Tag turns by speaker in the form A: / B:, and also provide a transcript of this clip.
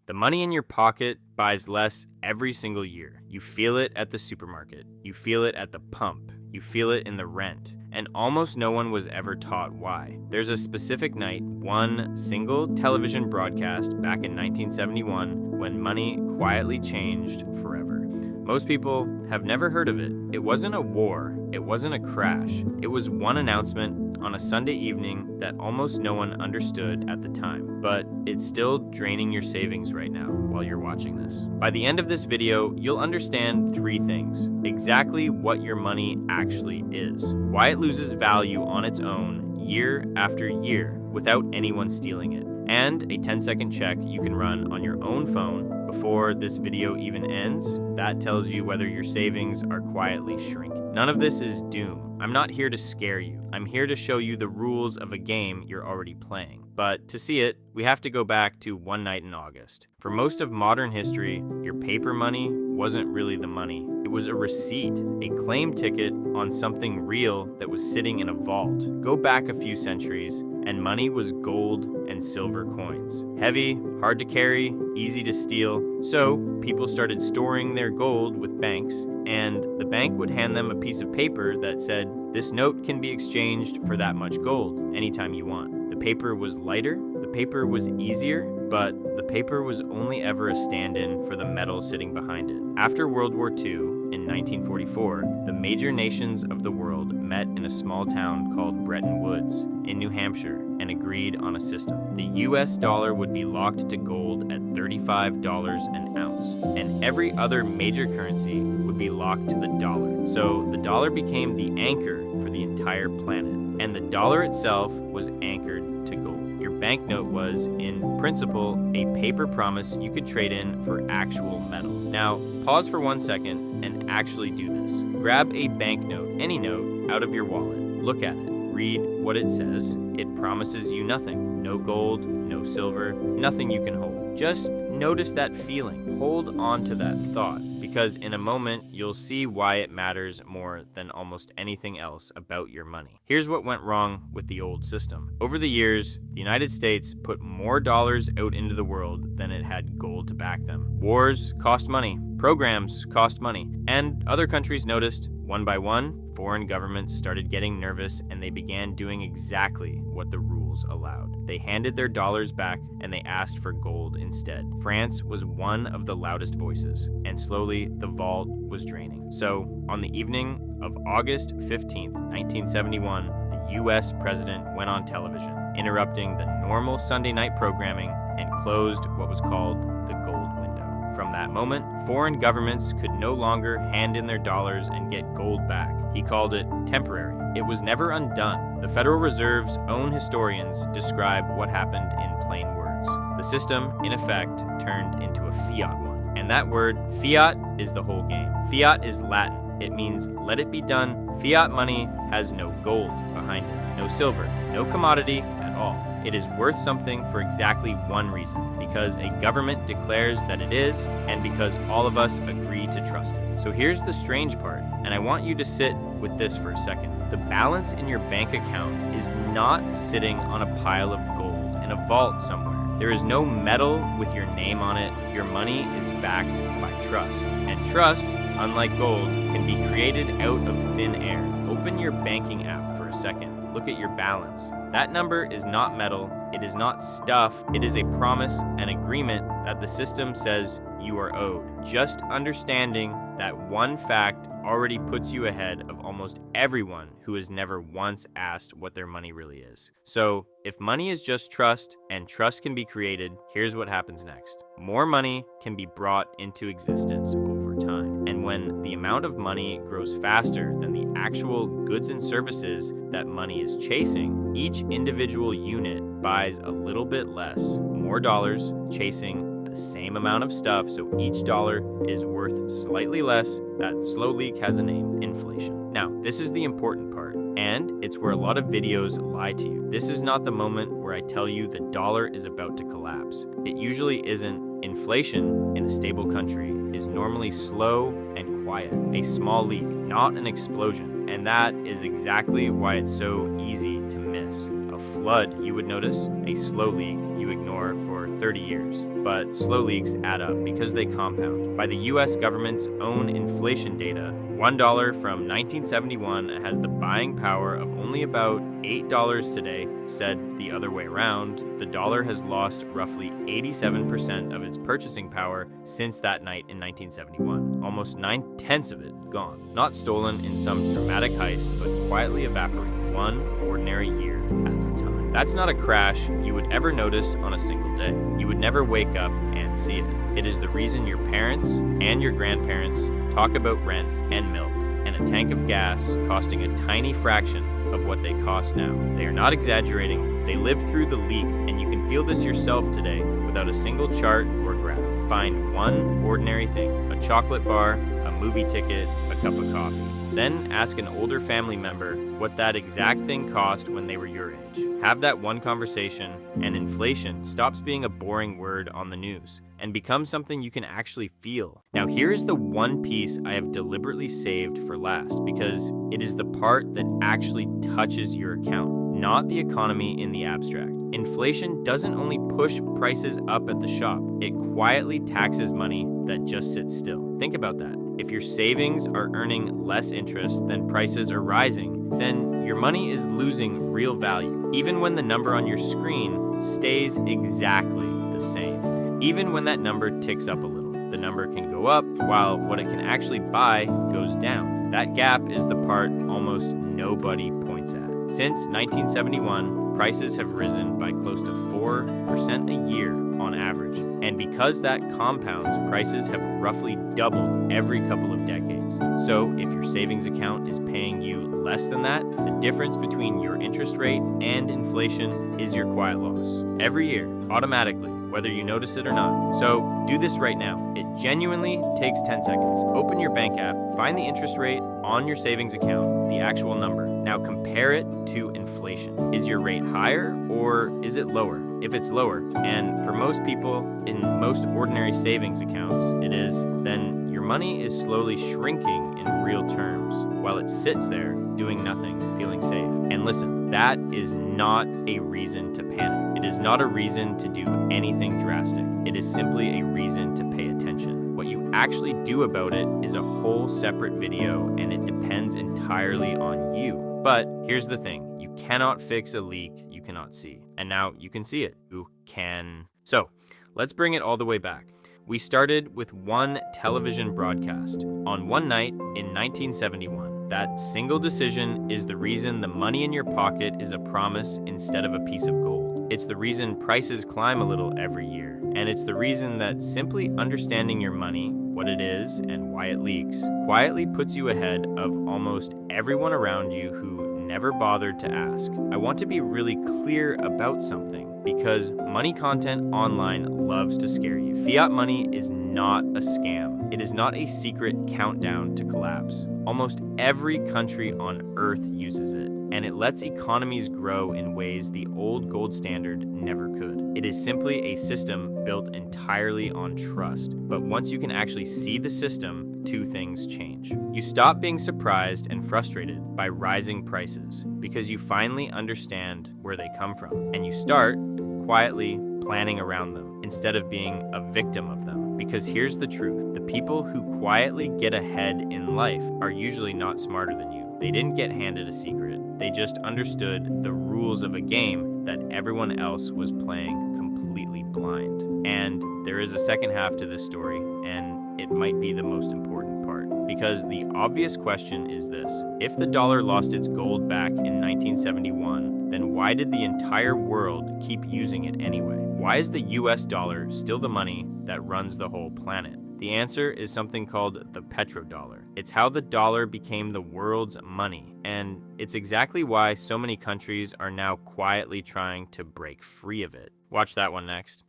A: The money in your pocket buys less every single year. You feel it at the supermarket. You feel it at the pump. You feel it in the rent. And almost no one was ever taught why. There's a specific night, one single television broadcast back in 1971 when money quietly changed forever. Most people have never heard of it. It wasn't a war. It wasn't a crash. It was one announcement on a Sunday evening that almost no one understood at the time. But it's still draining your savings right now while you're watching this. By the end of this video, you'll understand 3 things. Exactly what your money actually is. Why it loses value on its own year after year without anyone stealing it. And a 10-second check you can run on your own phone before this video even ends. That tells you whether your savings are quietly shrinking. None of this is doom. I'm not here to scare you. I'm here to show you the rules of a game you're already playing. But to see it, we have to go back to one night in August. For most of modern history, your paper money wasn't really the money. It was a receipt, a claim ticket on something real that was sitting in a vault. Go back a few centuries, and money was gold and silver coins. Heavy, hard to carry, easy to steal. So people started storing their gold with banks, and the bank would hand them a piece of paper that said, "This note can be exchanged for that much gold anytime you want." The paper was lighter, the paper was easier, but the paper was only ever a stand-in for the metal sitting behind it. After World War II, in 1944, the major nations of the world met in a small town called Bretton Woods in New Hampshire and agreed on a system. The US dollar would be locked to gold at $35 an ounce, and every other major currency would be locked to the dollar. So the dollar became the anchor for the entire planet, and the dollar itself was anchored to gold. Your banknote was, in principle, a paper promise you could trade in for actual metal. Now, pause for 1 second and actually do this. Grab a banknote, any note, out of your wallet. Look at it. Read what it says. It promises you nothing. No gold, no silver, nothing you can hold. Just notice that feeling. Hold on to that thought, because in a moment, you'll see why it matters more than almost anything else about your money. Here's what went wrong with the old system. Over the years, the United States put more dollars out into the world than it had gold to back them. Wars cost money. Programs cost money. And other countries noticed, one by one, foreign governments started getting nervous and they began doing exactly what the rules allowed. They handed their dollars back and they asked for gold instead. France was one of the loudest voices, and slowly the vault was draining. So, on the evening of August 15th, 1971, the US president went on television, interrupting the normal Sunday night programming and closed what was called the gold window. From that moment, foreign governments could no longer hand in their dollars and get gold back. He called it temporary. It was never undone. The Federal Reserve's own historians describe what happened in plain words. The system, in effect, turned into a fiat one. And that word, fiat, is the whole game. Fiat is Latin. It means let it be done. Fiat money has no gold behind it, no silver, no commodity at all. It is worth something for exactly one reason, because a government declares that it is, and because all of us agree to trust it. So here's the strange part, and I want you to sit with this for a second. The balance in your bank account is not sitting on a pile of gold in a vault somewhere. There is no metal with your name on it. Your money is backed by trust. And trust, unlike gold, can be created out of thin air. Open your banking app for a second. Look at your balance. That number is not metal, it is not stuff, it is a promise, an agreement that the system says you are owed. Just understanding that one fact already puts you ahead of almost everyone who has never once asked what their money really is. So, if money is just trust, and trust can be created, here's what happens next. More money can be brought into existence over time. And when the amount of money grows faster than the actual goods and services that money is chasing, each individual unit buys a little bit less, more dollars chasing the same amount of stuff, so each dollar is worth slightly less. That slow leak has a name: inflation. Now, this is the important part, and it's where a lot of videos lie to you. This is not the moment where I tell you the dollar is about to collapse. It usually isn't. Inflation in a stable country is normally slow and quiet, a small leak, not an explosion. And that is exactly why it's so easy to miss. A flood you would notice, a slow leak you ignore for 30 years. But slow leaks add up because they compound. By the US government's own inflation data, $1 from 1971 has the buying power of only about $8 today. Said the other way around, the dollar has lost roughly 87% of its purchasing power since that night in 1971. Almost 9/10 of it gone. Not stolen in some dramatic heist, but quietly evaporating one ordinary year at a time. That's not a crash you would ever notice on a single day. You would never wake up and see it. It is the reason your parents and your grandparents talk about rent and milk and a tank of gas costing a tiny fraction of what they cost now. They are not exaggerating. They lived through the leak, and you can feel this yourself today without a single chart or graph. Find one ordinary thing, a chocolate bar, a movie ticket, a cup of coffee. Then ask an older family member what that exact thing cost when they were your age. Have that one conversation, and inflation stops being a boring word on the news and becomes something you can actually feel. Now, here's the one piece I have deliberately saved for last because it is the part that actually touches your account, not the economy in the abstract. Inflation doesn't only push prices up at the shop, it quietly taxes money that just sits still. Think about that. If your savings are earning less interest than prices are rising, then your money is losing real value, even when the number on your screen stays exactly the same. Even when that number ticks up a little, the number can go up while what it can actually buy goes down. That gap is the part almost nobody points at. Since 1971, prices have risen by close to 4% a year on average. And because that compounds, prices have roughly doubled every couple of decades. So if your savings account is paying you less than that, the difference between your interest rate and inflation is your quiet loss. Every year, automatically, whether you notice it or not. So do this right now. It genuinely takes 10 seconds. Open your bank app, find the interest rate on your savings account, the actual number. Now compare it to inflation. Is your rate higher or is it lower? If it's lower, and for most people in most ordinary savings accounts it is, then your money is slowly shrinking in real terms while it sits there doing nothing, feeling safe. And listen, that is not a reason to panic. It is not a reason to do anything drastic. It is simply a reason to pay attention. What you actually do about it is a whole separate video, and it depends entirely on you. But here's the thing, you cannot fix a leak you cannot see. And now you can see it. You can. So let's bring it all the way back. We started with one television broadcast on one night in 1971. That single decision is the reason the money in your pocket is a promise instead of a piece of gold. It's the reason prices climb a little every year. And it's the reason that simply understanding your money, what it is and why it leaks, quietly puts you ahead of almost everyone around you who never bothered to ask. I want to be really clear about something because money content online loves to scare you. Fiat money is not a scam. It is not a secret countdown to collapse. Almost every country on earth uses it, and it lets economies grow in ways the old gold standard never could. It is simply a system built entirely on trust. But once you can actually see the system, two things change. You stop being surprised and frustrated by rising prices because you finally understand where they come from, and you start quietly planning around them instead of being a victim of them. Because here's the truth, the people who quietly get ahead in life are usually not smarter than you. They didn't get handed a secret. They just understood the rules of a game that everyone else was playing completely blind. And there is a second half to this story, and it might be the most important part. Because the obvious question is this: if the dollar lost its gold back in 1971, then why did the entire world keep using it anyway? Why is the US dollar still the money that runs the whole planet? The answer is something called the Petrodollar. It's how the dollar became the world's money, and it's exactly why so many countries are now quietly trying to break free of it. Watch that one next.